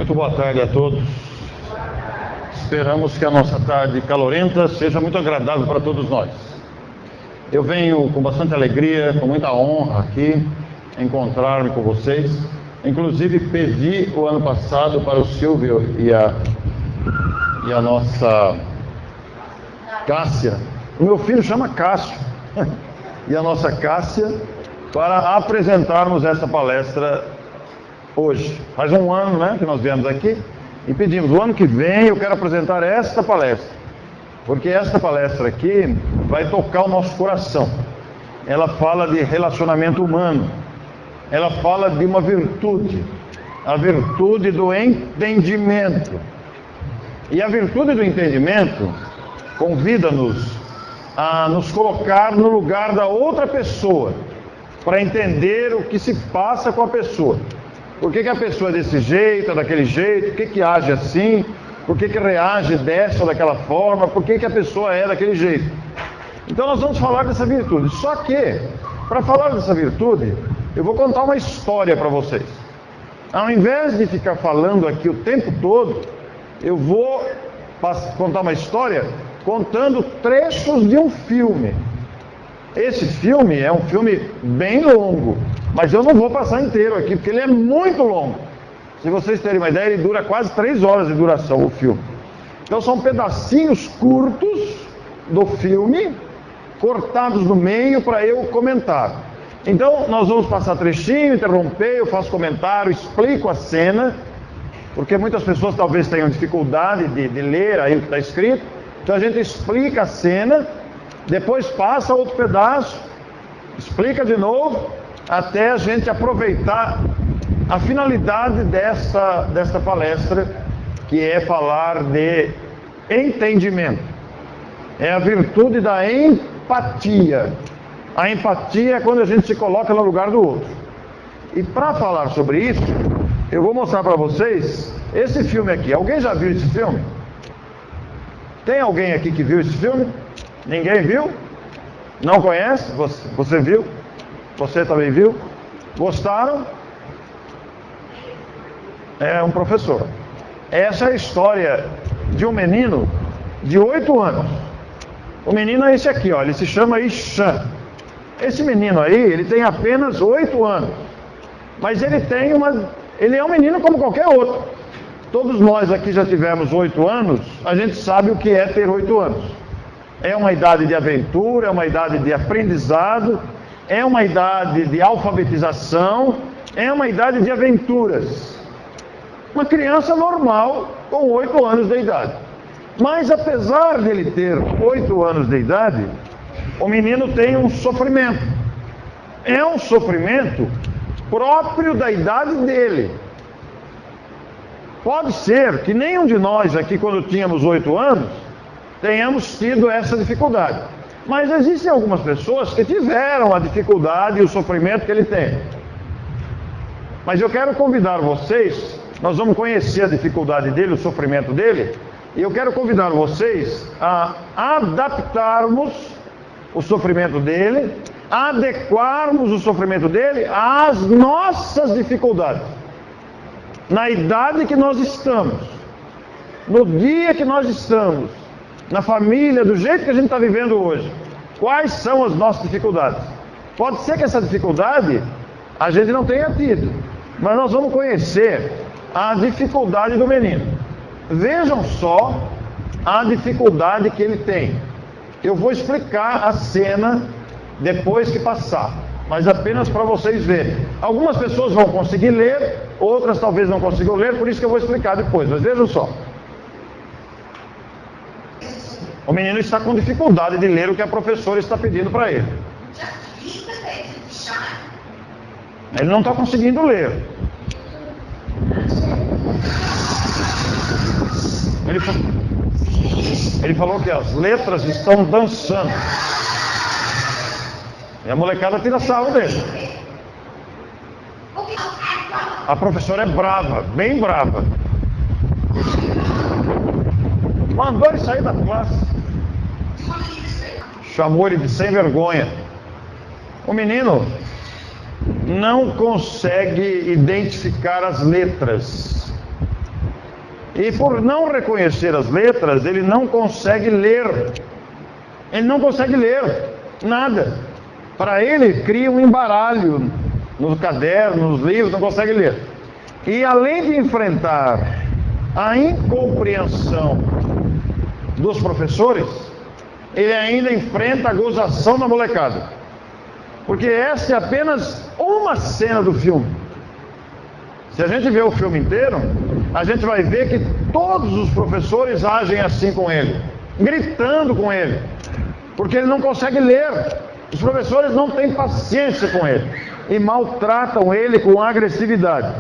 Muito boa tarde a todos. Esperamos que a nossa tarde calorenta seja muito agradável para todos nós. Eu venho com bastante alegria, com muita honra aqui, encontrar-me com vocês. Inclusive pedi o ano passado para o Silvio e a nossa Cássia. O meu filho chama Cássio. E a nossa Cássia, para apresentarmos essa palestra hoje. Faz um ano, né, que nós viemos aqui e pedimos, o ano que vem eu quero apresentar esta palestra, porque esta palestra aqui vai tocar o nosso coração. Ela fala de relacionamento humano, ela fala de uma virtude, a virtude do entendimento. E a virtude do entendimento convida-nos a nos colocar no lugar da outra pessoa, para entender o que se passa com a pessoa. Por que a pessoa é desse jeito, daquele jeito, por que age assim, por que reage dessa ou daquela forma, por que a pessoa é daquele jeito. Então nós vamos falar dessa virtude. Só que, para falar dessa virtude, eu vou contar uma história para vocês. Ao invés de ficar falando aqui o tempo todo, eu vou contar uma história contando trechos de um filme. Esse filme é um filme bem longo, mas eu não vou passar inteiro aqui, porque ele é muito longo. Se vocês terem uma ideia, ele dura quase 3 horas de duração, o filme. Então são pedacinhos curtos do filme, cortados no meio para eu comentar. Então nós vamos passar trechinho, interromper, eu faço comentário, explico a cena, porque muitas pessoas talvez tenham dificuldade de ler aí o que está escrito. Então a gente explica a cena, depois passa outro pedaço, explica de novo, até a gente aproveitar a finalidade desta palestra, que é falar de entendimento. É a virtude da empatia. A empatia é quando a gente se coloca no lugar do outro. E para falar sobre isso, eu vou mostrar para vocês esse filme aqui. Alguém já viu esse filme? Tem alguém aqui que viu esse filme? Ninguém viu? Não conhece? Você viu? Você também viu? Gostaram? É um professor. Essa é a história de um menino de 8 anos. O menino é esse aqui, ó, ele se chama Ishan. Esse menino aí, ele tem apenas 8 anos. Mas ele é um menino como qualquer outro. Todos nós aqui já tivemos 8 anos, a gente sabe o que é ter 8 anos. É uma idade de aventura, é uma idade de aprendizado, é uma idade de alfabetização, é uma idade de aventuras. Uma criança normal com 8 anos de idade. Mas apesar dele ter 8 anos de idade, o menino tem um sofrimento. É um sofrimento próprio da idade dele. Pode ser que nenhum de nós aqui, quando tínhamos 8 anos, tenhamos tido essa dificuldade. Mas existem algumas pessoas que tiveram a dificuldade e o sofrimento que ele tem. Mas eu quero convidar vocês, nós vamos conhecer a dificuldade dele, o sofrimento dele, e eu quero convidar vocês a adaptarmos o sofrimento dele, a adequarmos o sofrimento dele às nossas dificuldades. Na idade que nós estamos, no dia que nós estamos, na família, do jeito que a gente está vivendo hoje, quais são as nossas dificuldades? Pode ser que essa dificuldade a gente não tenha tido, mas nós vamos conhecer a dificuldade do menino. Vejam só a dificuldade que ele tem. Eu vou explicar a cena depois que passar, mas apenas para vocês verem. Algumas pessoas vão conseguir ler, outras talvez não consigam ler, por isso que eu vou explicar depois, mas vejam só. O menino está com dificuldade de ler o que a professora está pedindo para ele. Ele não está conseguindo ler. Ele falou que as letras estão dançando. E a molecada tira sarro dele. A professora é brava, bem brava. Mandou ele sair da classe. Chamou ele de sem vergonha. O menino não consegue identificar as letras. E por não reconhecer as letras, ele não consegue ler. Ele não consegue ler nada. Para ele, cria um embaralho nos cadernos, nos livros, não consegue ler. E além de enfrentar a incompreensão dos professores, ele ainda enfrenta a gozação da molecada. Porque essa é apenas uma cena do filme. Se a gente ver o filme inteiro, a gente vai ver que todos os professores agem assim com ele, gritando com ele, porque ele não consegue ler. Os professores não têm paciência com ele e maltratam ele com agressividade.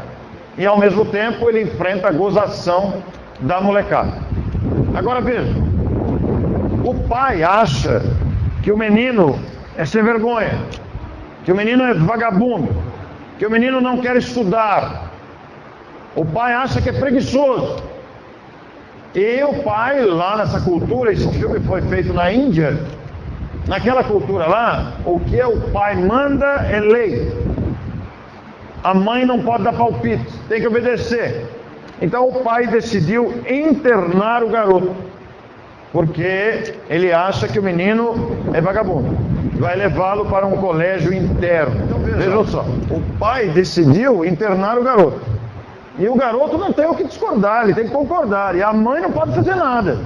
E ao mesmo tempo ele enfrenta a gozação da molecada. Agora veja, o pai acha que o menino é sem vergonha, que o menino é vagabundo, que o menino não quer estudar. O pai acha que é preguiçoso. E o pai, lá nessa cultura, esse filme foi feito na Índia, naquela cultura lá, o que o pai manda é lei. A mãe não pode dar palpite, tem que obedecer. Então o pai decidiu internar o garoto, porque ele acha que o menino é vagabundo. Vai levá-lo para um colégio interno. Então, vejam só, o pai decidiu internar o garoto. E o garoto não tem o que discordar, ele tem que concordar. E a mãe não pode fazer nada,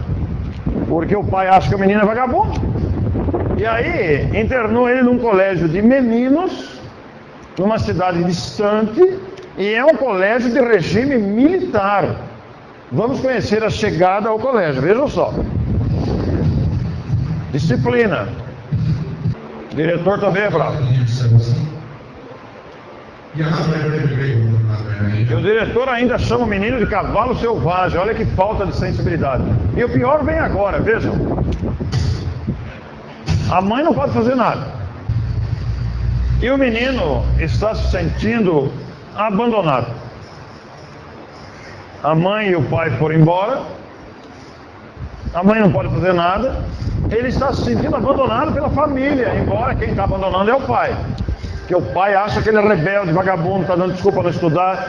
porque o pai acha que o menino é vagabundo. E aí internou ele num colégio de meninos, numa cidade distante, e é um colégio de regime militar. Vamos conhecer a chegada ao colégio, vejam só. Disciplina. O diretor também é bravo. E o diretor ainda chama o menino de cavalo selvagem. Olha que falta de sensibilidade. E o pior vem agora, vejam. A mãe não pode fazer nada. E o menino está se sentindo abandonado. A mãe e o pai foram embora. A mãe não pode fazer nada. Ele está se sentindo abandonado pela família, embora quem está abandonando é o pai. Porque o pai acha que ele é rebelde, vagabundo, está dando desculpa não estudar.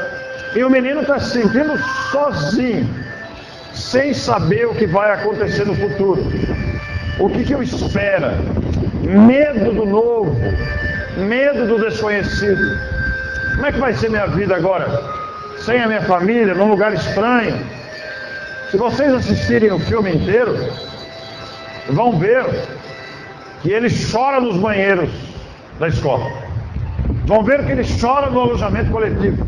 E o menino está se sentindo sozinho, sem saber o que vai acontecer no futuro. O que o espera? Medo do novo, medo do desconhecido. Como é que vai ser minha vida agora? Sem a minha família, num lugar estranho? Se vocês assistirem o filme inteiro, vão ver que ele chora nos banheiros da escola. Vão ver que ele chora no alojamento coletivo.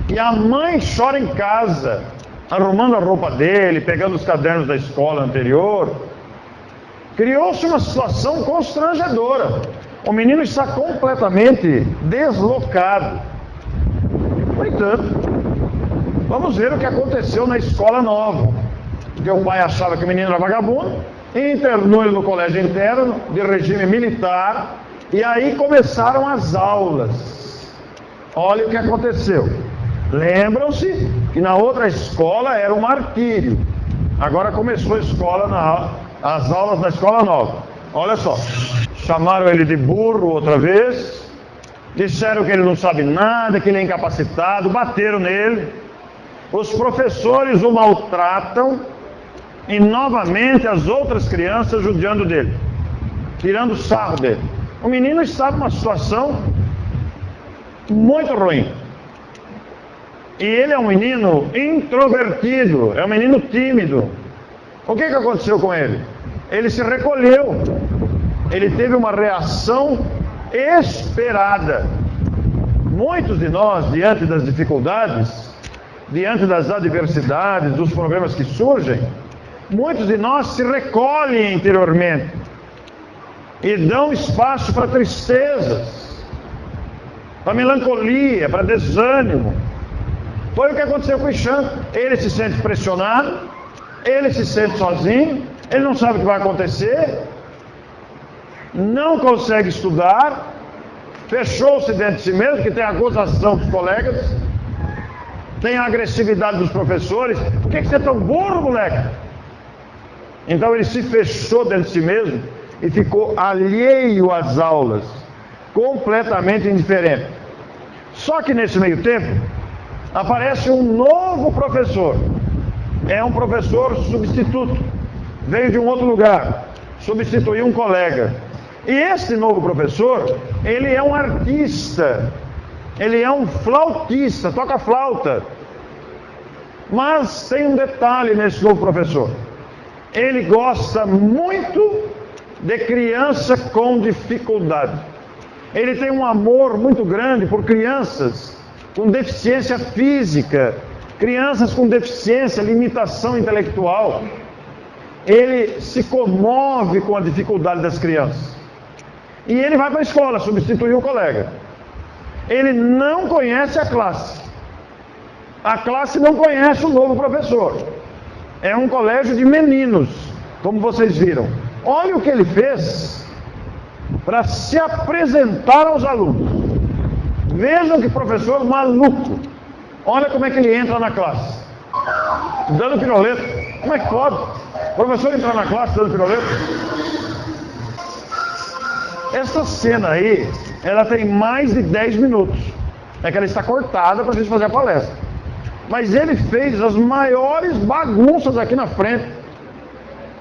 E a mãe chora em casa, arrumando a roupa dele, pegando os cadernos da escola anterior. Criou-se uma situação constrangedora. O menino está completamente deslocado. No entanto, vamos ver o que aconteceu na escola nova. Porque o pai achava que o menino era vagabundo, internou ele no colégio interno, de regime militar, e aí começaram as aulas. Olha o que aconteceu. Lembram-se que na outra escola era um martírio. Agora começou a escola as aulas na escola nova. Olha só. Chamaram ele de burro outra vez. Disseram que ele não sabe nada, que ele é incapacitado. Bateram nele. Os professores o maltratam. E novamente as outras crianças judiando dele, tirando sarro dele. O menino está numa situação muito ruim. E ele é um menino introvertido, é um menino tímido. O que aconteceu com ele? Ele se recolheu. Ele teve uma reação esperada. Muitos de nós, diante das dificuldades, diante das adversidades, dos problemas que surgem, muitos de nós se recolhem interiormente e dão espaço para tristezas, para melancolia, para desânimo. Foi o que aconteceu com o Ixan. Ele se sente pressionado, ele se sente sozinho, ele não sabe o que vai acontecer, não consegue estudar, fechou-se dentro de si mesmo, que tem a gozação dos colegas, tem a agressividade dos professores. Por que você é tão burro, moleque? Então ele se fechou dentro de si mesmo e ficou alheio às aulas, completamente indiferente. Só que nesse meio tempo aparece um novo professor, é um professor substituto, veio de um outro lugar, substituiu um colega. E esse novo professor, ele é um artista, ele é um flautista, toca flauta. Mas tem um detalhe nesse novo professor. Ele gosta muito de criança com dificuldade. Ele tem um amor muito grande por crianças com deficiência física, crianças com deficiência, limitação intelectual. Ele se comove com a dificuldade das crianças. E ele vai para a escola substituir o colega. Ele não conhece a classe. A classe não conhece o novo professor. É um colégio de meninos, como vocês viram. Olha o que ele fez para se apresentar aos alunos. Vejam que professor maluco. Olha como é que ele entra na classe. Dando piroleta. Como é que pode? O professor entrar na classe dando piroleta? Essa cena aí, ela tem mais de 10 minutos. É que ela está cortada para a gente fazer a palestra. Mas ele fez as maiores bagunças aqui na frente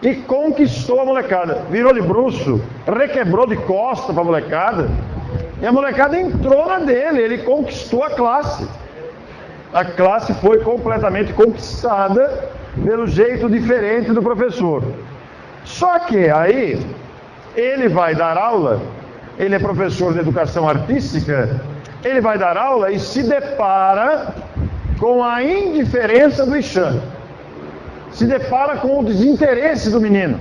e conquistou a molecada. Virou de bruço, requebrou de costa para a molecada. E a molecada entrou na dele, ele conquistou a classe. A classe foi completamente conquistada pelo jeito diferente do professor. Só que aí, ele vai dar aula, ele é professor de educação artística, ele vai dar aula e se depara com a indiferença do Ixan. Se depara com o desinteresse do menino.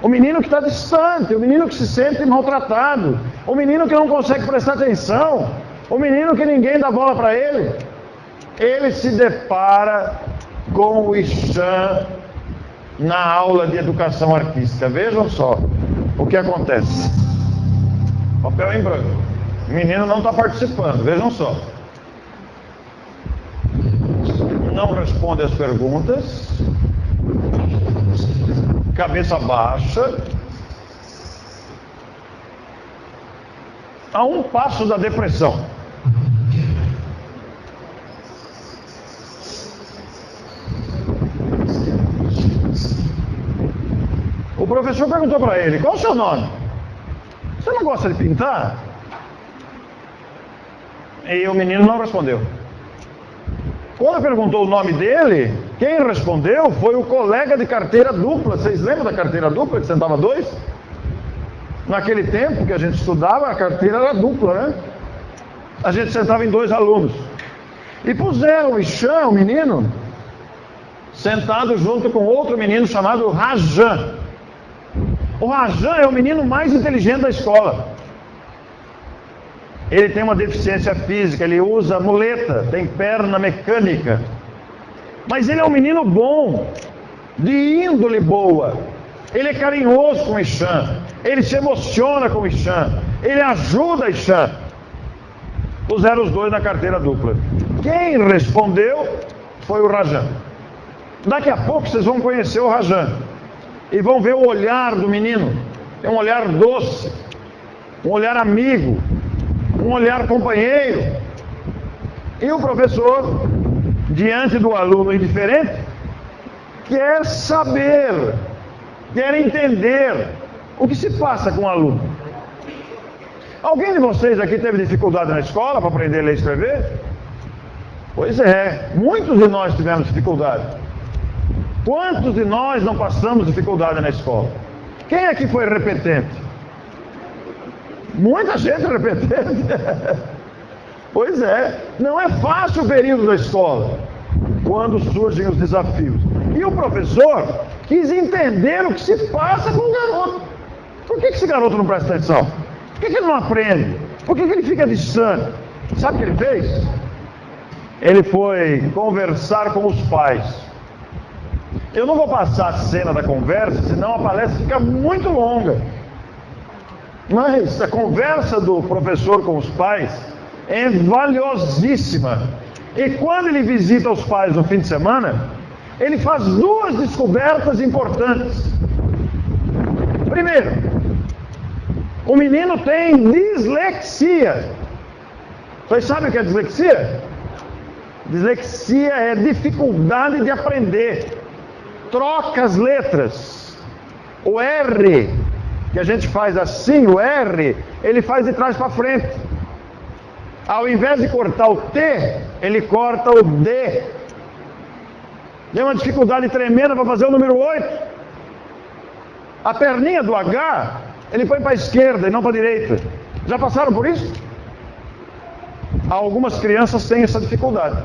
O menino que está distante, o menino que se sente maltratado, o menino que não consegue prestar atenção, o menino que ninguém dá bola para ele. Ele se depara com o Ixan na aula de educação artística. Vejam só o que acontece. Papel em branco. O menino não está participando, vejam só. Não responde as perguntas, cabeça baixa, a um passo da depressão. O professor perguntou para ele: qual é o seu nome? Você não gosta de pintar? E o menino não respondeu. Quando perguntou o nome dele, quem respondeu foi o colega de carteira dupla. Vocês lembram da carteira dupla, que sentava dois? Naquele tempo que a gente estudava, a carteira era dupla, né? A gente sentava em dois alunos. E puseram o Ixan, o menino, sentado junto com outro menino chamado Rajan. O Rajan é o menino mais inteligente da escola. Ele tem uma deficiência física, ele usa muleta, tem perna mecânica. Mas ele é um menino bom, de índole boa. Ele é carinhoso com o Ixan, ele se emociona com o Ixan, ele ajuda o Ixan. Puseram os dois na carteira dupla. Quem respondeu foi o Rajan. Daqui a pouco vocês vão conhecer o Rajan e vão ver o olhar do menino. É um olhar doce, um olhar amigo, um olhar companheiro. E o professor, diante do aluno indiferente, quer saber, quer entender o que se passa com o aluno. Alguém de vocês aqui teve dificuldade na escola para aprender a ler e escrever? Pois é, muitos de nós tivemos dificuldade. Quantos de nós não passamos dificuldade na escola? Quem aqui foi repetente? Muita gente repetente. Pois é, não é fácil o período da escola, quando surgem os desafios. E o professor quis entender o que se passa com o garoto. Por que esse garoto não presta atenção? Por que ele não aprende? Por que ele fica distante? Sabe o que ele fez? Ele foi conversar com os pais. Eu não vou passar a cena da conversa, senão a palestra fica muito longa. Mas a conversa do professor com os pais é valiosíssima. E quando ele visita os pais no fim de semana, ele faz duas descobertas importantes. Primeiro, o menino tem dislexia. Vocês sabem o que é dislexia? Dislexia é dificuldade de aprender. troca as letras. O R, que a gente faz assim, o R, ele faz de trás para frente. Ao invés de cortar o T, ele corta o D. Tem uma dificuldade tremenda para fazer o número 8. A perninha do H, ele põe para a esquerda e não para a direita. Já passaram por isso? Algumas crianças têm essa dificuldade.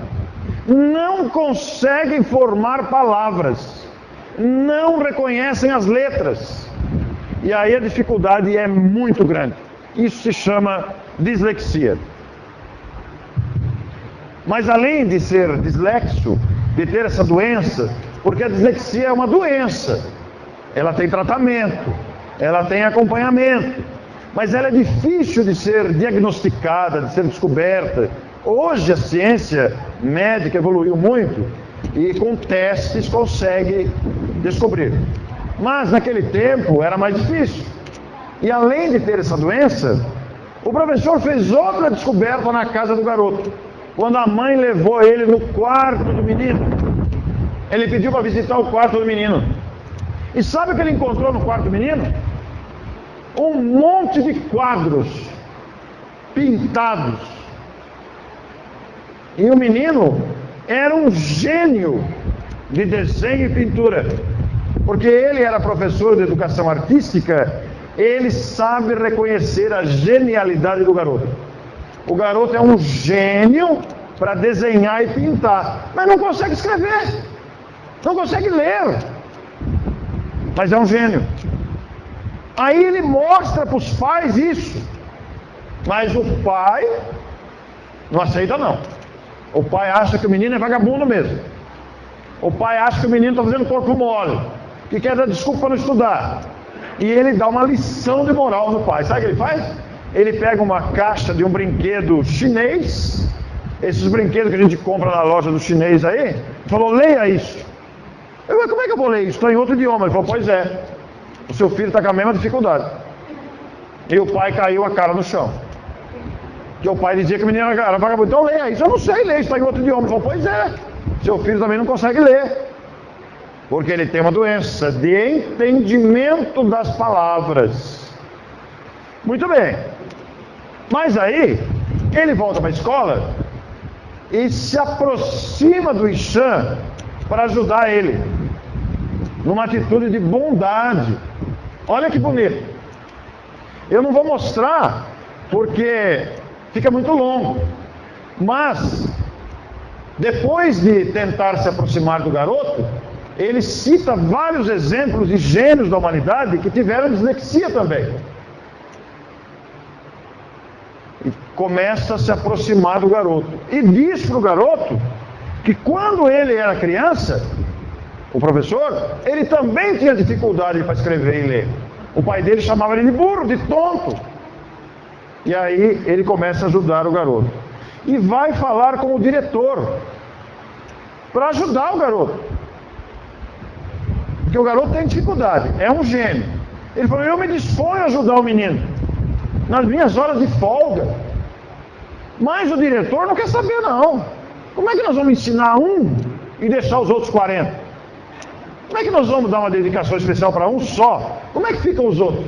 Não conseguem formar palavras. Não reconhecem as letras. E aí a dificuldade é muito grande. Isso se chama dislexia. Mas além de ser dislexo, de ter essa doença, porque a dislexia é uma doença, ela tem tratamento, ela tem acompanhamento, mas ela é difícil de ser diagnosticada, de ser descoberta. Hoje a ciência médica evoluiu muito e com testes consegue descobrir. Mas naquele tempo era mais difícil. E além de ter essa doença, o professor fez outra descoberta na casa do garoto. Quando a mãe levou ele no quarto do menino, ele pediu para visitar o quarto do menino. E sabe o que ele encontrou no quarto do menino? Um monte de quadros pintados. E o menino era um gênio de desenho e pintura. Porque ele era professor de educação artística, ele sabe reconhecer a genialidade do garoto. O garoto é um gênio para desenhar e pintar, mas não consegue escrever, não consegue ler, mas é um gênio. Aí ele mostra para os pais isso, mas o pai não aceita não. O pai acha que o menino é vagabundo mesmo. O pai acha que o menino está fazendo corpo mole, que quer dar desculpa para não estudar. E ele dá uma lição de moral no pai. Sabe o que ele faz? Ele pega uma caixa de um brinquedo chinês, esses brinquedos que a gente compra na loja do chinês aí, falou, leia isso. Eu falei, como é que eu vou ler isso? Está em outro idioma. Ele falou, pois é, o seu filho está com a mesma dificuldade. E o pai caiu a cara no chão. Porque o pai dizia que o menino era vagabundo. Então leia isso. Eu não sei ler, está em outro idioma. Ele falou, pois é, seu filho também não consegue ler. Porque ele tem uma doença de entendimento das palavras. Muito bem. Mas aí, ele volta para a escola e se aproxima do Ishan para ajudar ele, numa atitude de bondade. Olha que bonito. Eu não vou mostrar, porque fica muito longo. Mas, depois de tentar se aproximar do garoto, ele cita vários exemplos de gênios da humanidade que tiveram dislexia também. E começa a se aproximar do garoto. E diz para o garoto que quando ele era criança, o professor, ele também tinha dificuldade para escrever e ler. O pai dele chamava ele de burro, de tonto. E aí ele começa a ajudar o garoto. E vai falar com o diretor para ajudar o garoto. Porque o garoto tem dificuldade, é um gênio. Ele falou, eu me disponho a ajudar o menino nas minhas horas de folga. Mas o diretor não quer saber não. Como é que nós vamos ensinar um e deixar os outros 40? Como é que nós vamos dar uma dedicação especial para um só? Como é que ficam os outros?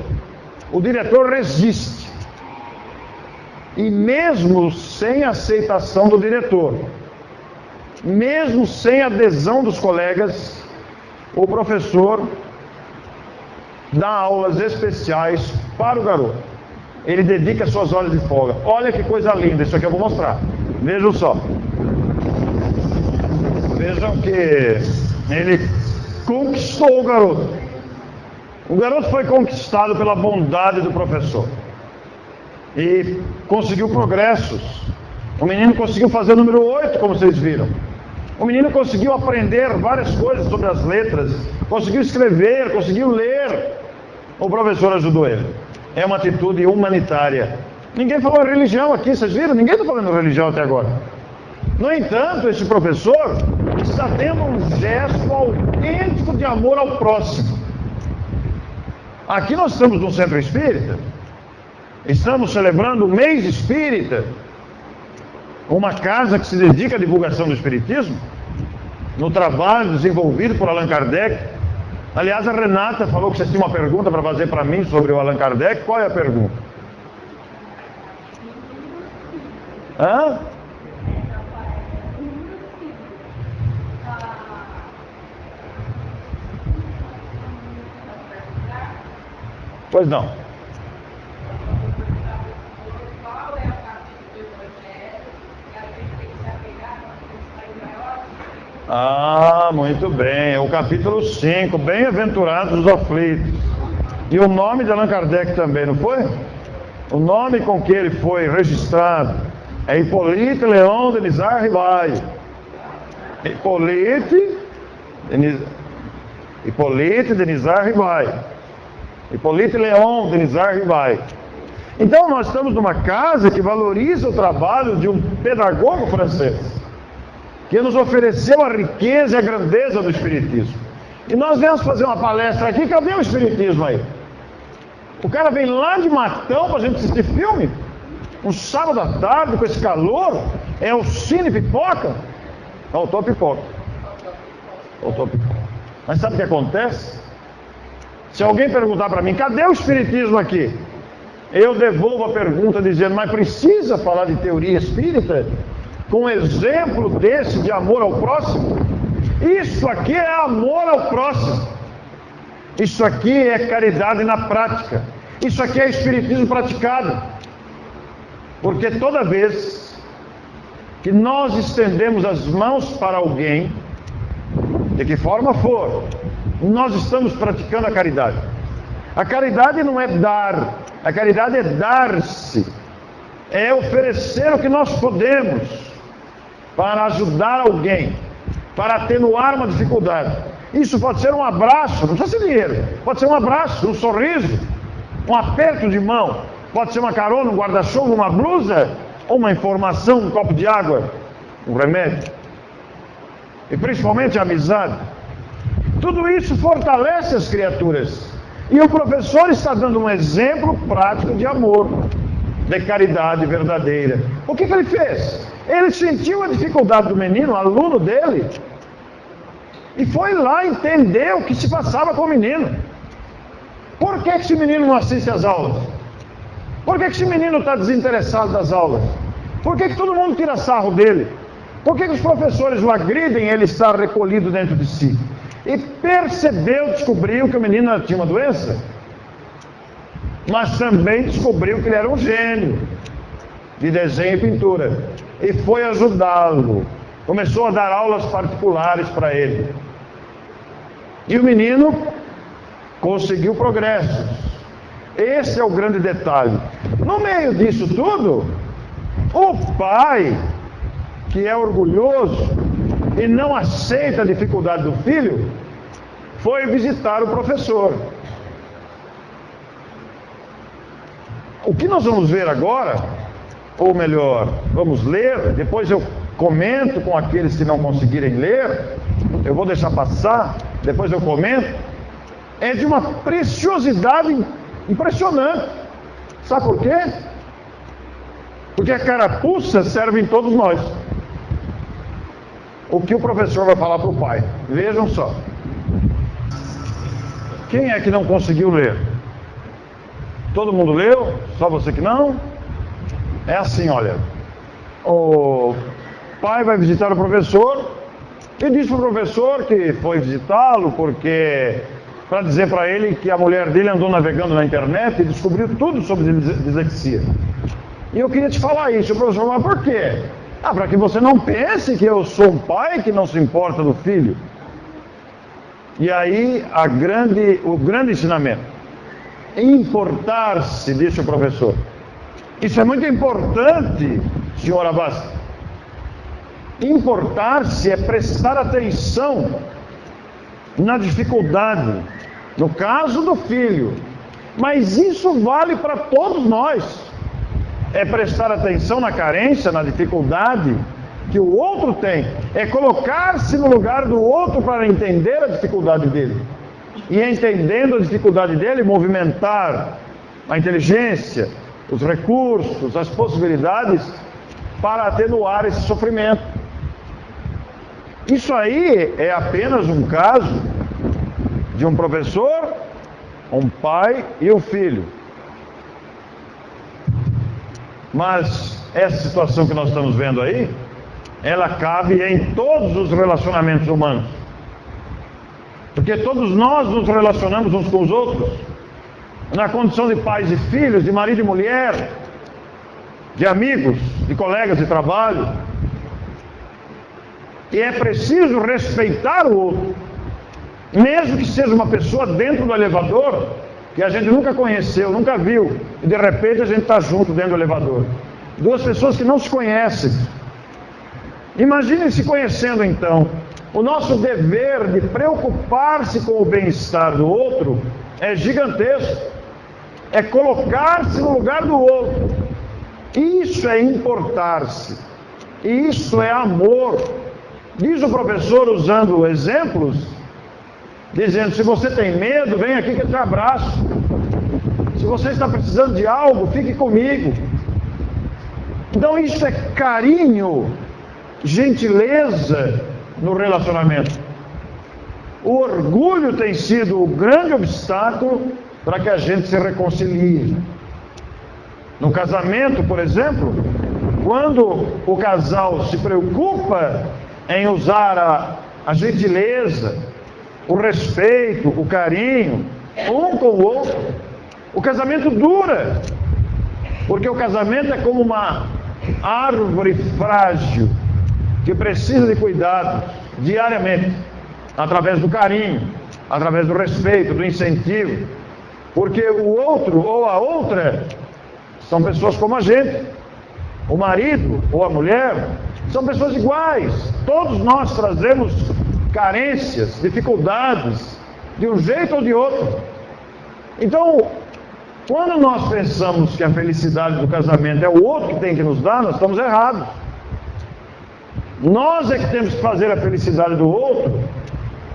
O diretor resiste. E mesmo sem aceitação do diretor, mesmo sem adesão dos colegas, o professor dá aulas especiais para o garoto. Ele dedica suas horas de folga. Olha que coisa linda, isso aqui eu vou mostrar. Vejam só. Vejam que ele conquistou o garoto. O garoto foi conquistado pela bondade do professor. E conseguiu progressos. O menino conseguiu fazer o número 8, como vocês viram. O menino conseguiu aprender várias coisas sobre as letras. Conseguiu escrever, conseguiu ler. O professor ajudou ele. É uma atitude humanitária. Ninguém falou religião aqui, vocês viram? Ninguém está falando religião até agora. No entanto, esse professor está tendo um gesto autêntico de amor ao próximo. Aqui nós estamos num centro espírita. Estamos celebrando o mês espírita. Uma casa que se dedica à divulgação do espiritismo. no trabalho desenvolvido por Allan Kardec. Aliás, a Renata falou que você tinha uma pergunta para fazer para mim sobre o Allan Kardec. Qual é a pergunta? Hã? Pois não. Ah, muito bem. O capítulo 5, Bem-aventurados os aflitos. E o nome de Allan Kardec também, não foi? O nome com que ele foi registrado é Hippolyte Léon Denisard Rivail. Hippolyte Denisard Rivail. Hippolyte Léon Denisard Rivail. Então nós estamos numa casa que valoriza o trabalho de um pedagogo francês, que nos ofereceu a riqueza e a grandeza do Espiritismo. E nós viemos fazer uma palestra aqui. Cadê o Espiritismo aí? O cara vem lá de Matão pra gente assistir filme? Um sábado à tarde, com esse calor? É o Cine Pipoca? Faltou pipoca. Faltou pipoca. Mas sabe o que acontece? Se alguém perguntar para mim, cadê o Espiritismo aqui? Eu devolvo a pergunta dizendo, mas precisa falar de teoria espírita? Com um exemplo desse de amor ao próximo? Isso aqui é amor ao próximo. Isso aqui é caridade na prática. Isso aqui é espiritismo praticado. Porque toda vez que nós estendemos as mãos para alguém, de que forma for, nós estamos praticando a caridade. A caridade não é dar, a caridade é dar-se. É oferecer o que nós podemos para ajudar alguém, para atenuar uma dificuldade. Isso pode ser um abraço, não precisa ser dinheiro, pode ser um abraço, um sorriso, um aperto de mão, pode ser uma carona, um guarda-chuva, uma blusa, ou uma informação, um copo de água, um remédio. E principalmente a amizade. Tudo isso fortalece as criaturas. E o professor está dando um exemplo prático de amor, de caridade verdadeira. O que ele fez? Ele sentiu a dificuldade do menino, aluno dele, e foi lá entender o que se passava com o menino. Por que esse menino não assiste às aulas? Por que esse menino está desinteressado das aulas? Por que todo mundo tira sarro dele? Por que os professores o agridem e ele está recolhido dentro de si? E percebeu, descobriu que o menino tinha uma doença, mas também descobriu que ele era um gênio de desenho e pintura, e foi ajudá-lo. Começou a dar aulas particulares para ele, e o menino conseguiu progressos. Esse é o grande detalhe. No meio disso tudo, o pai, que é orgulhoso e não aceita a dificuldade do filho, foi visitar o professor. O que nós vamos ver agora, ou melhor, vamos ler, depois eu comento com aqueles que não conseguirem ler, eu vou deixar passar, depois eu comento, é de uma preciosidade impressionante. Sabe por quê? Porque a carapuça serve em todos nós. O que o professor vai falar para o pai? Vejam só. Quem é que não conseguiu ler? Todo mundo leu? Só você que não? É assim, olha. O pai vai visitar o professor e diz para o professor que foi visitá-lo porque, para dizer para ele que a mulher dele andou navegando na internet e descobriu tudo sobre dislexia. E eu queria te falar isso. O professor falou, mas por quê? Para que você não pense que eu sou um pai que não se importa do filho. E aí o grande ensinamento: importar-se, disse o professor. Isso é muito importante, senhor Abbas. Importar-se é prestar atenção na dificuldade, no caso do filho. Mas isso vale para todos nós. É prestar atenção na carência, na dificuldade que o outro tem. É colocar-se no lugar do outro para entender a dificuldade dele. E entendendo a dificuldade dele, movimentar a inteligência, os recursos, as possibilidades para atenuar esse sofrimento. Isso aí é apenas um caso de um professor, um pai e um filho. Mas essa situação que nós estamos vendo aí, ela cabe em todos os relacionamentos humanos. Porque todos nós nos relacionamos uns com os outros, na condição de pais e filhos, de marido e mulher, de amigos, de colegas de trabalho. E é preciso respeitar o outro, mesmo que seja uma pessoa dentro do elevador, que a gente nunca conheceu, nunca viu, e de repente a gente está junto dentro do elevador. Duas pessoas que não se conhecem. Imaginem se conhecendo então. O nosso dever de preocupar-se com o bem-estar do outro é gigantesco. É colocar-se no lugar do outro. Isso é importar-se. Isso é amor. Diz o professor usando exemplos, dizendo: se você tem medo, vem aqui que eu te abraço. Se você está precisando de algo, fique comigo. Então isso é carinho, gentileza no relacionamento. O orgulho tem sido o grande obstáculo para que a gente se reconcilie. No casamento, por exemplo, quando o casal se preocupa em usar a gentileza, o respeito, o carinho, um com o outro, o casamento dura. Porque o casamento é como uma árvore frágil, que precisa de cuidado diariamente, através do carinho, através do respeito, do incentivo. Porque o outro ou a outra são pessoas como a gente. O marido ou a mulher são pessoas iguais. Todos nós trazemos carências, dificuldades, de um jeito ou de outro. Então, quando nós pensamos que a felicidade do casamento é o outro que tem que nos dar, nós estamos errados. Nós é que temos que fazer a felicidade do outro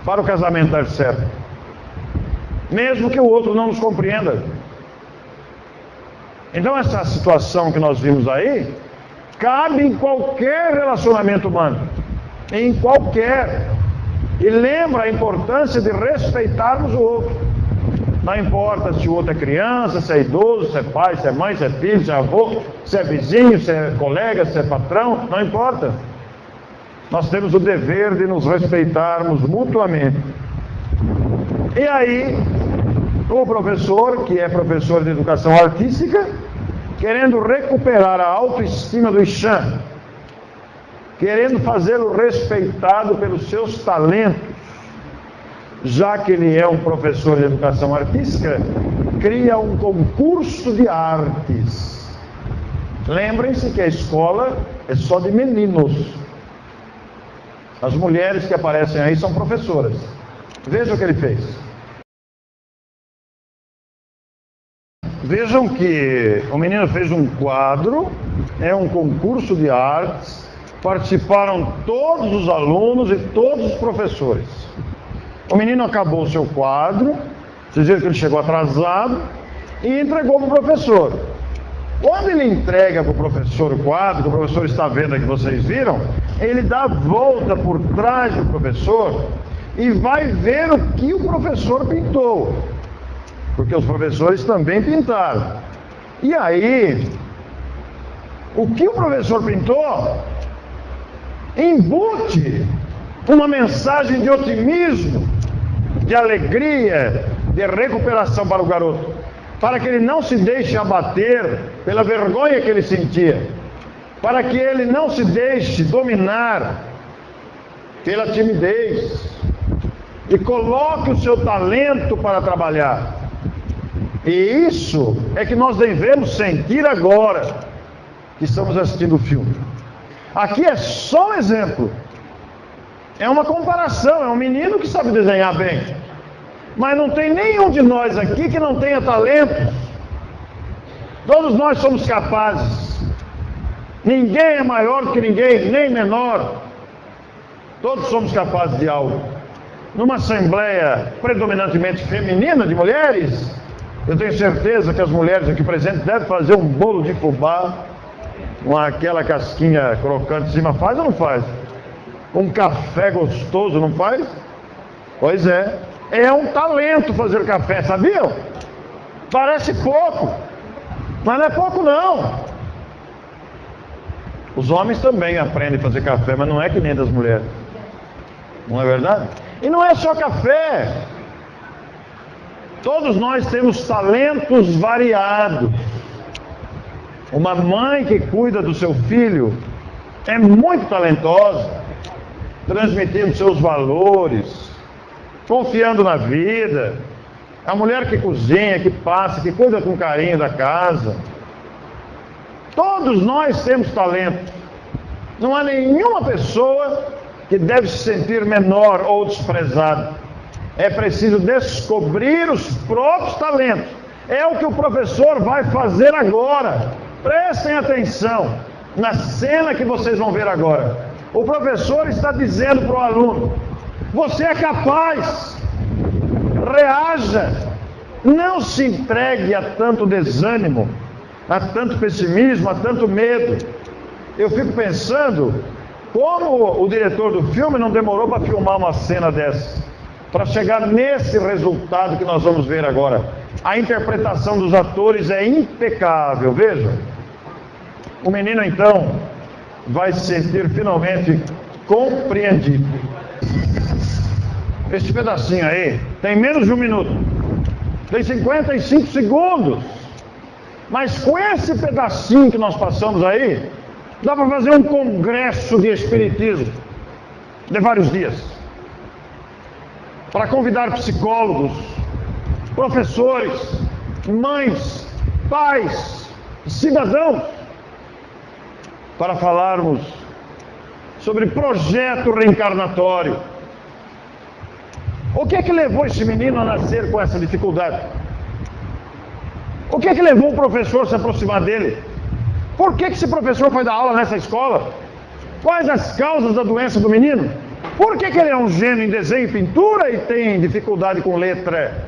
para o casamento dar certo. Mesmo que o outro não nos compreenda. Então essa situação que nós vimos aí, cabe em qualquer relacionamento humano. Em qualquer. E lembra a importância de respeitarmos o outro. Não importa se o outro é criança, se é idoso, se é pai, se é mãe, se é filho, se é avô, se é vizinho, se é colega, se é patrão, não importa. Nós temos o dever de nos respeitarmos mutuamente. E aí, o professor, que é professor de educação artística, querendo recuperar a autoestima do Ixan, querendo fazê-lo respeitado pelos seus talentos, já que ele é um professor de educação artística, cria um concurso de artes. Lembrem-se que a escola é só de meninos. As mulheres que aparecem aí são professoras. Veja o que ele fez. Vejam que o menino fez um quadro, é um concurso de artes, participaram todos os alunos e todos os professores. O menino acabou o seu quadro, vocês viram que ele chegou atrasado, e entregou para o professor. Quando ele entrega para o professor o quadro, que o professor está vendo aqui, vocês viram, ele dá a volta por trás do professor e vai ver o que o professor pintou. Porque os professores também pintaram. E aí, o que o professor pintou embute uma mensagem de otimismo, de alegria, de recuperação para o garoto, para que ele não se deixe abater pela vergonha que ele sentia, para que ele não se deixe dominar pela timidez e coloque o seu talento para trabalhar. E isso é que nós devemos sentir agora que estamos assistindo o filme. Aqui é só um exemplo. É uma comparação, é um menino que sabe desenhar bem. Mas não tem nenhum de nós aqui que não tenha talento. Todos nós somos capazes. Ninguém é maior do que ninguém, nem menor. Todos somos capazes de algo. Numa assembleia predominantemente feminina de mulheres, eu tenho certeza que as mulheres aqui presentes devem fazer um bolo de fubá com aquela casquinha crocante em cima. Faz ou não faz? um café gostoso, não faz? Pois é. É um talento fazer café, sabiam? Parece pouco, mas não é pouco não. Os homens também aprendem a fazer café, mas não é que nem das mulheres. Não é verdade? E não é só café. Todos nós temos talentos variados. Uma mãe que cuida do seu filho é muito talentosa, transmitindo seus valores, confiando na vida. A mulher que cozinha, que passa, que cuida com carinho da casa. Todos nós temos talento. Não há nenhuma pessoa que deve se sentir menor ou desprezada. É preciso descobrir os próprios talentos. É o que o professor vai fazer agora. Prestem atenção na cena que vocês vão ver agora. O professor está dizendo para o aluno: você é capaz. Reaja. Não se entregue a tanto desânimo, a tanto pessimismo, a tanto medo. Eu fico pensando como o diretor do filme não demorou para filmar uma cena dessa, para chegar nesse resultado que nós vamos ver agora. A interpretação dos atores é impecável, veja. O menino então vai se sentir finalmente compreendido. Esse pedacinho aí tem menos de 1 minuto, tem 55 segundos, mas com esse pedacinho que nós passamos aí, dá para fazer um congresso de espiritismo de vários dias, para convidar psicólogos, professores, mães, pais, cidadãos, para falarmos sobre projeto reencarnatório. O que é que levou esse menino a nascer com essa dificuldade? O que é que levou o professor a se aproximar dele? Por que esse professor foi dar aula nessa escola? Quais as causas da doença do menino? Por que ele é um gênio em desenho e pintura e tem dificuldade com letra?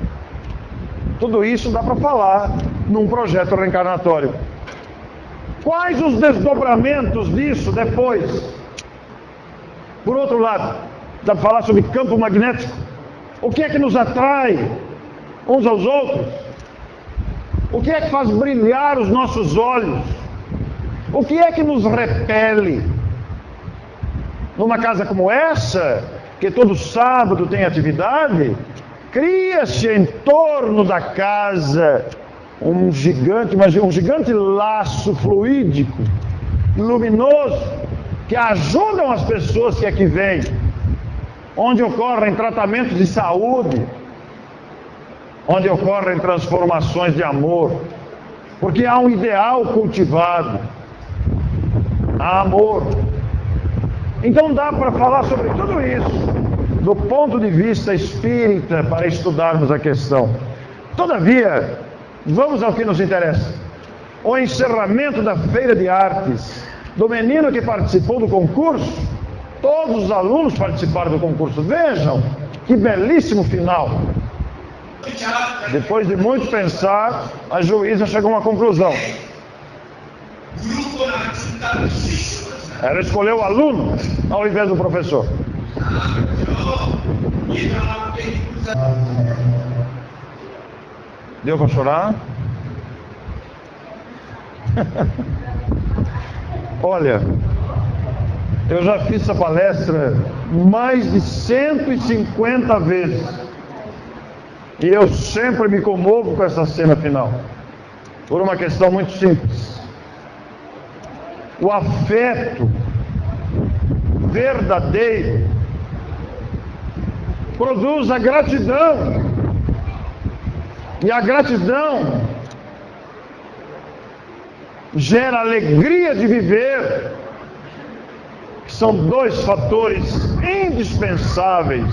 Tudo isso dá para falar num projeto reencarnatório. Quais os desdobramentos disso depois? Por outro lado, dá para falar sobre campo magnético. O que é que nos atrai uns aos outros? O que é que faz brilhar os nossos olhos? O que é que nos repele? Numa casa como essa, que todo sábado tem atividade, cria-se em torno da casa um gigante laço fluídico, luminoso, que ajudam as pessoas que aqui vêm, onde ocorrem tratamentos de saúde, onde ocorrem transformações de amor, porque há um ideal cultivado, há amor. Então dá para falar sobre tudo isso do ponto de vista espírita para estudarmos a questão. Todavia, vamos ao que nos interessa. O encerramento da Feira de Artes do menino que participou do concurso. Todos os alunos participaram do concurso. Vejam que belíssimo final. Depois de muito pensar, a juíza chegou a uma conclusão. Ela escolheu o aluno ao invés do professor. Deu para chorar? Olha, eu já fiz essa palestra mais de 150 vezes. E eu sempre me comovo com essa cena final. Por uma questão muito simples. O afeto verdadeiro produz a gratidão. E a gratidão gera alegria de viver. São dois fatores indispensáveis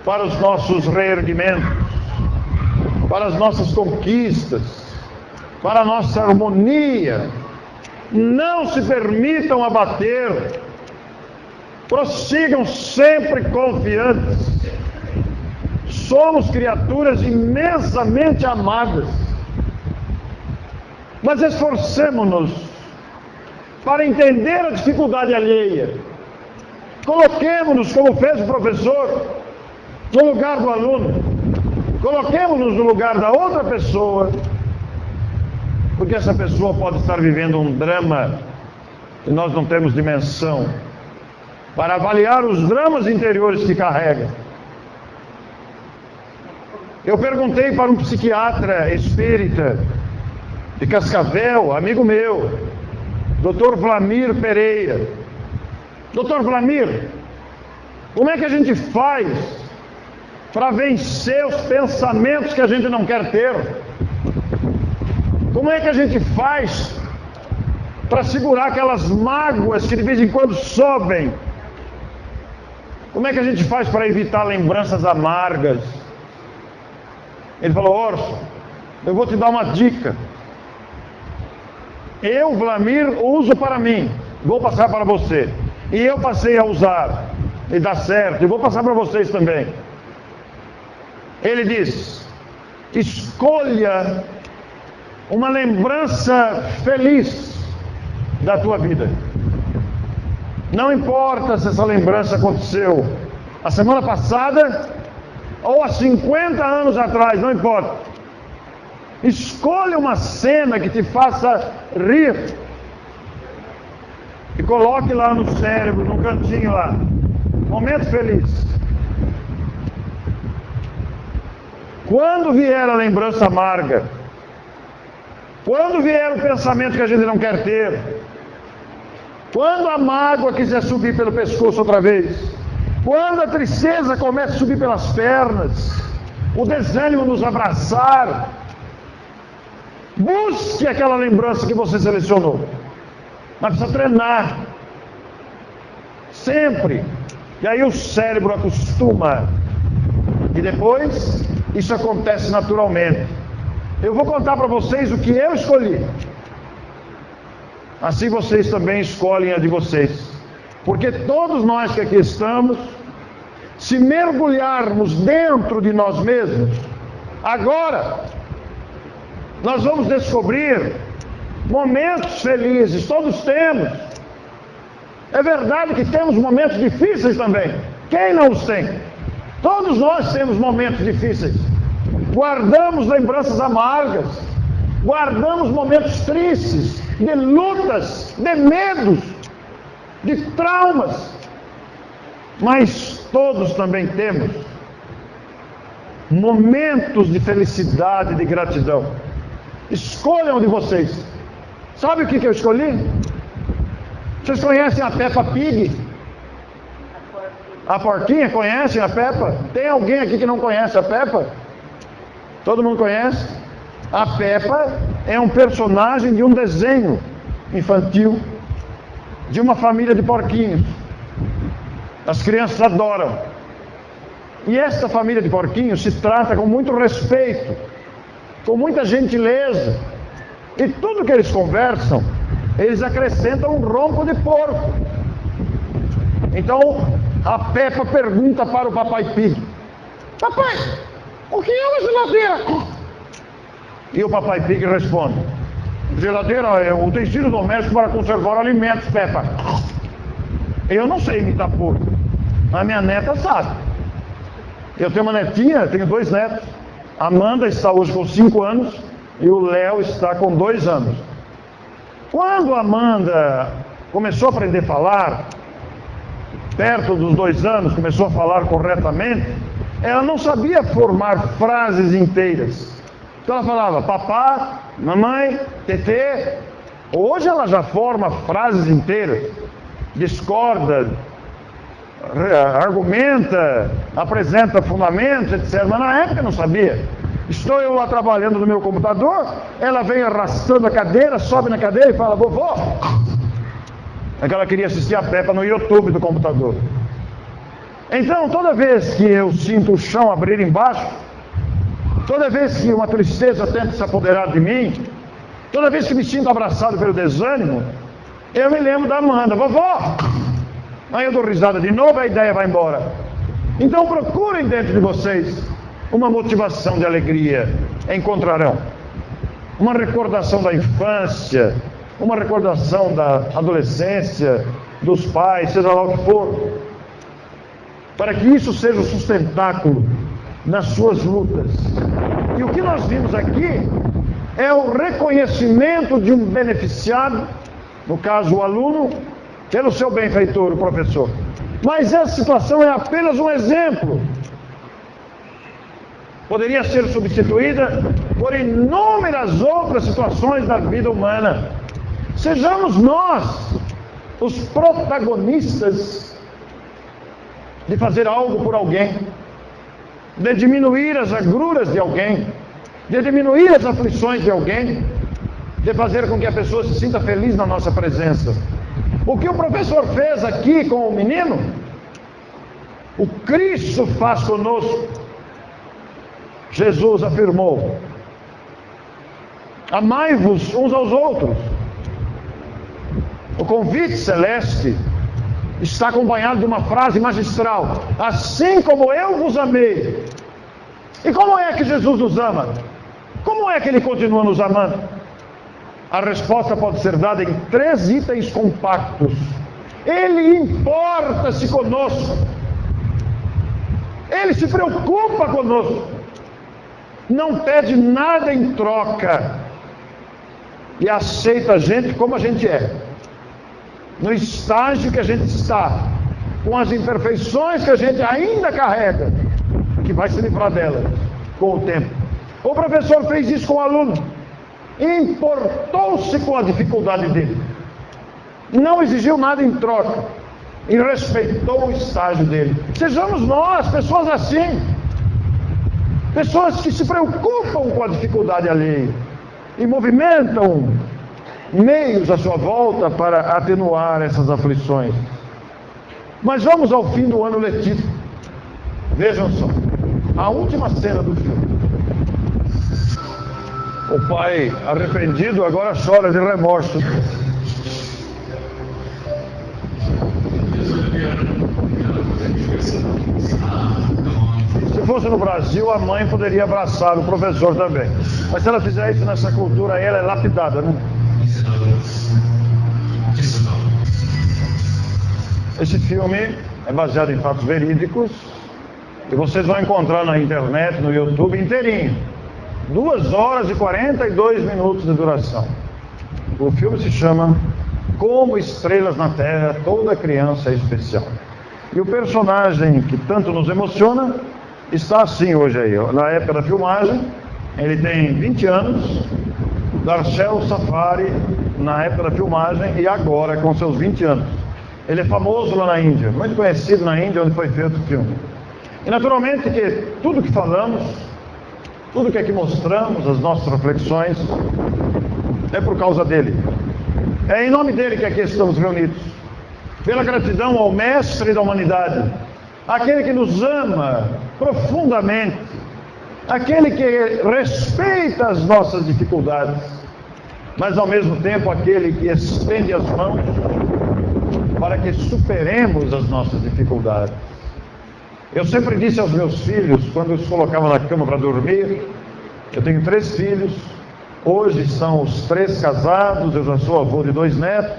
para os nossos reerguimentos, para as nossas conquistas, para a nossa harmonia. Não se permitam abater, prossigam sempre confiantes. Somos criaturas imensamente amadas, mas esforcemo-nos para entender a dificuldade alheia, Coloquemos-nos, como fez o professor, no lugar do aluno. Coloquemos-nos no lugar da outra pessoa, porque essa pessoa pode estar vivendo um drama e nós não temos dimensão para avaliar os dramas interiores que carrega. Eu perguntei para um psiquiatra espírita de Cascavel, amigo meu, Dr. Vlamir Pereira. Dr. Vlamir, como é que a gente faz para vencer os pensamentos que a gente não quer ter? Como é que a gente faz para segurar aquelas mágoas que de vez em quando sobem? Como é que a gente faz para evitar lembranças amargas? Ele falou: Orson, eu vou te dar uma dica. Eu, Vlamir, uso para mim, vou passar para você. E eu passei a usar, e dá certo, e vou passar para vocês também. Ele diz: escolha uma lembrança feliz da tua vida. Não importa se essa lembrança aconteceu a semana passada ou há 50 anos atrás, não importa. Escolha uma cena que te faça rir e coloque lá no cérebro, num cantinho lá. Momento feliz. Quando vier a lembrança amarga, quando vier o pensamento que a gente não quer ter, quando a mágoa quiser subir pelo pescoço outra vez, quando a tristeza começa a subir pelas pernas, o desânimo nos abraçar, busque aquela lembrança que você selecionou. Mas precisa treinar. Sempre. E aí o cérebro acostuma. E depois, isso acontece naturalmente. Eu vou contar para vocês o que eu escolhi. Assim vocês também escolhem a de vocês. Porque todos nós que aqui estamos, se mergulharmos dentro de nós mesmos, agora, nós vamos descobrir momentos felizes. Todos temos. É verdade que temos momentos difíceis também. Quem não os tem? Todos nós temos momentos difíceis. Guardamos lembranças amargas. Guardamos momentos tristes, de lutas, de medos, de traumas. Mas todos também temos momentos de felicidade, de gratidão. Escolham de vocês. Sabe o que eu escolhi? Vocês conhecem a Peppa Pig? A porquinha, conhecem a Peppa? Tem alguém aqui que não conhece a Peppa? Todo mundo conhece? A Peppa é um personagem de um desenho infantil de uma família de porquinhos. As crianças adoram. E esta família de porquinhos se trata com muito respeito, com muita gentileza. E tudo que eles conversam, eles acrescentam um ronco de porco. Então, a Peppa pergunta para o Papai Pig: Papai, o que é uma geladeira? E o Papai Pig responde: geladeira é um utensílio doméstico para conservar alimentos, Peppa. Eu não sei imitar porco, a minha neta sabe. Eu tenho uma netinha, tenho 2 netos. Amanda está hoje com 5 anos e o Léo está com 2 anos. Quando a Amanda começou a aprender a falar, perto dos 2 anos, começou a falar corretamente, ela não sabia formar frases inteiras. Então ela falava papá, mamãe, tetê. Hoje ela já forma frases inteiras, discorda, argumenta, apresenta fundamentos, etc. Mas na época eu não sabia. Estou eu lá trabalhando no meu computador, ela vem arrastando a cadeira, sobe na cadeira e fala: vovó. É que ela queria assistir a Peppa no YouTube do computador. Então, toda vez que eu sinto o chão abrir embaixo, toda vez que uma tristeza tenta se apoderar de mim, toda vez que me sinto abraçado pelo desânimo, eu me lembro da Amanda: vovó. Aí eu dou risada de novo, a ideia vai embora. Então procurem dentro de vocês uma motivação de alegria. Encontrarão uma recordação da infância, uma recordação da adolescência, dos pais, seja lá o que for. para que isso seja o sustentáculo nas suas lutas. E o que nós vimos aqui é o reconhecimento de um beneficiado, no caso o aluno, pelo seu benfeitor, o professor. Mas essa situação é apenas um exemplo. Poderia ser substituída por inúmeras outras situações da vida humana. Sejamos nós os protagonistas de fazer algo por alguém, de diminuir as agruras de alguém, de diminuir as aflições de alguém, de fazer com que a pessoa se sinta feliz na nossa presença. O que o professor fez aqui com o menino, o Cristo faz conosco. Jesus afirmou: amai-vos uns aos outros. O convite celeste está acompanhado de uma frase magistral: assim como eu vos amei. E como é que Jesus nos ama? Como é que Ele continua nos amando? A resposta pode ser dada em 3 itens compactos. Ele importa-se conosco. Ele se preocupa conosco. Não pede nada em troca. E aceita a gente como a gente é. No estágio que a gente está. Com as imperfeições que a gente ainda carrega. Que vai se livrar delas com o tempo. O professor fez isso com o aluno. Importou-se com a dificuldade dele. Não exigiu nada em troca. E respeitou o estágio dele. Sejamos nós, pessoas assim. Pessoas que se preocupam com a dificuldade alheia. E movimentam meios à sua volta para atenuar essas aflições. Mas vamos ao fim do ano letivo. Vejam só. A última cena do filme. O pai arrependido agora chora de remorso. Se fosse no Brasil, a mãe poderia abraçar o professor também. Mas se ela fizer isso nessa cultura aí, ela é lapidada, né? Esse filme é baseado em fatos verídicos e vocês vão encontrar na internet, no YouTube inteirinho. 2 horas e 42 minutos de duração. O filme se chama Como Estrelas na Terra, Toda Criança é Especial. E o personagem que tanto nos emociona está assim hoje aí. Na época da filmagem, ele tem 20 anos, Darshel Safari na época da filmagem e agora com seus 20 anos. Ele é famoso lá na Índia, muito conhecido na Índia, onde foi feito o filme. E naturalmente que tudo que falamos, tudo que aqui mostramos, as nossas reflexões, é por causa dele. É em nome dele que aqui estamos reunidos. Pela gratidão ao Mestre da humanidade, aquele que nos ama profundamente, aquele que respeita as nossas dificuldades, mas ao mesmo tempo aquele que estende as mãos para que superemos as nossas dificuldades. Eu sempre disse aos meus filhos, quando eu os colocava na cama para dormir, eu tenho 3 filhos, hoje são os 3 casados, eu já sou avô de 2 netos,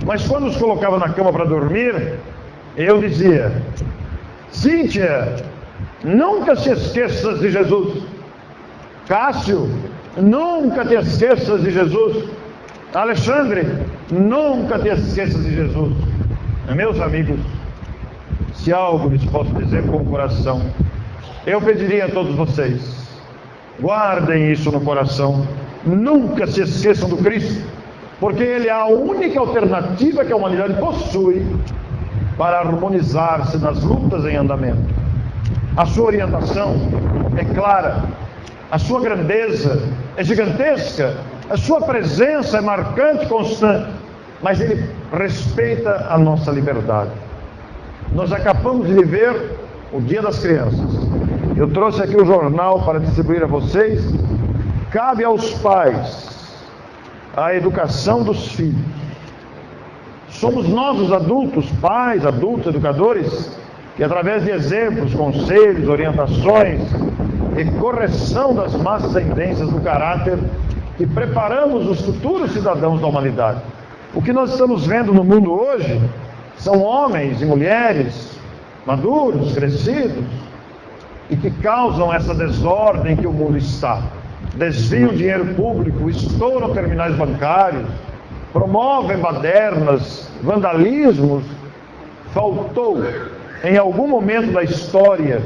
mas quando os colocava na cama para dormir, eu dizia: Cíntia, nunca se esqueças de Jesus. Cássio, nunca te esqueças de Jesus. Alexandre, nunca te esqueças de Jesus. Meus amigos, se algo lhes posso dizer com o coração, eu pediria a todos vocês, guardem isso no coração, nunca se esqueçam do Cristo, porque Ele é a única alternativa que a humanidade possui para harmonizar-se nas lutas em andamento. A sua orientação é clara, a sua grandeza é gigantesca, a sua presença é marcante e constante, mas Ele respeita a nossa liberdade. Nós acabamos de viver o Dia das Crianças. Eu trouxe aqui o jornal para distribuir a vocês. Cabe aos pais a educação dos filhos. Somos nós os adultos, pais, adultos, educadores, que através de exemplos, conselhos, orientações e correção das más tendências do caráter, que preparamos os futuros cidadãos da humanidade. O que nós estamos vendo no mundo hoje são homens e mulheres maduros, crescidos, e que causam essa desordem que o mundo está. Desviam dinheiro público, estouram terminais bancários, promovem badernas, vandalismos. Faltou, em algum momento da história,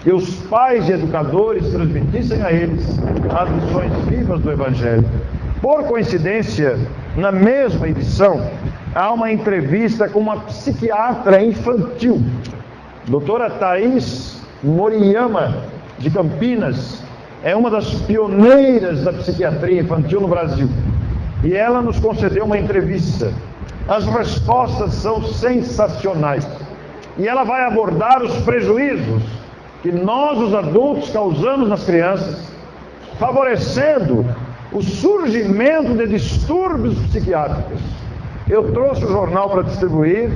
que os pais e educadores transmitissem a eles as lições vivas do Evangelho. Por coincidência, na mesma edição, há uma entrevista com uma psiquiatra infantil, doutora Thaís Moriyama, de Campinas. É uma das pioneiras da psiquiatria infantil no Brasil. E ela nos concedeu uma entrevista. As respostas são sensacionais. E ela vai abordar os prejuízos que nós, os adultos, causamos nas crianças, favorecendo o surgimento de distúrbios psiquiátricos. Eu trouxe o jornal para distribuir.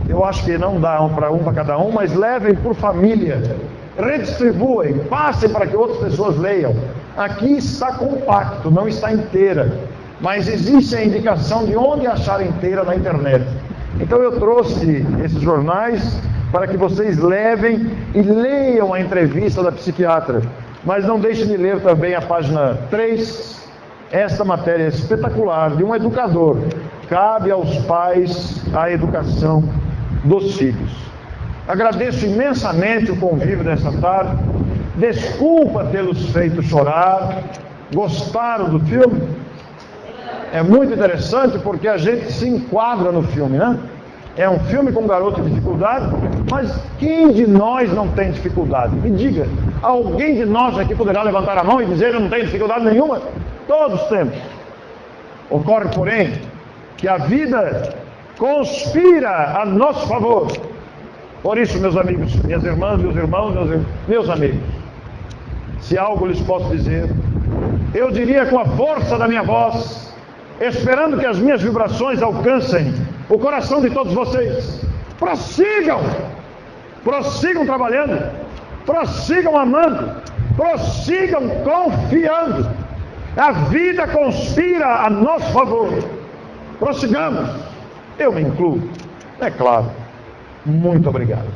Eu acho que não dá para cada um, mas levem por família. Redistribuem, passem para que outras pessoas leiam. Aqui está compacto, não está inteira, mas existe a indicação de onde achar inteira na internet. Então eu trouxe esses jornais para que vocês levem e leiam a entrevista da psiquiatra. Mas não deixem de ler também a página 3, esta matéria espetacular de um educador. Cabe aos pais a educação dos filhos. Agradeço imensamente o convívio dessa tarde. Desculpa tê-los feito chorar. Gostaram do filme? É muito interessante porque a gente se enquadra no filme, né? É um filme com um garoto de dificuldade, mas quem de nós não tem dificuldade? Me diga, alguém de nós aqui poderá levantar a mão e dizer eu não tenho dificuldade nenhuma? Todos temos. Ocorre, porém, que a vida conspira a nosso favor. Por isso, meus amigos, minhas irmãs, meus irmãos, meus amigos, se algo lhes posso dizer, eu diria com a força da minha voz, esperando que as minhas vibrações alcancem o coração de todos vocês. Prossigam trabalhando, prossigam amando, prossigam confiando. A vida conspira a nosso favor. Prossigamos. Eu me incluo, é claro. Muito obrigado.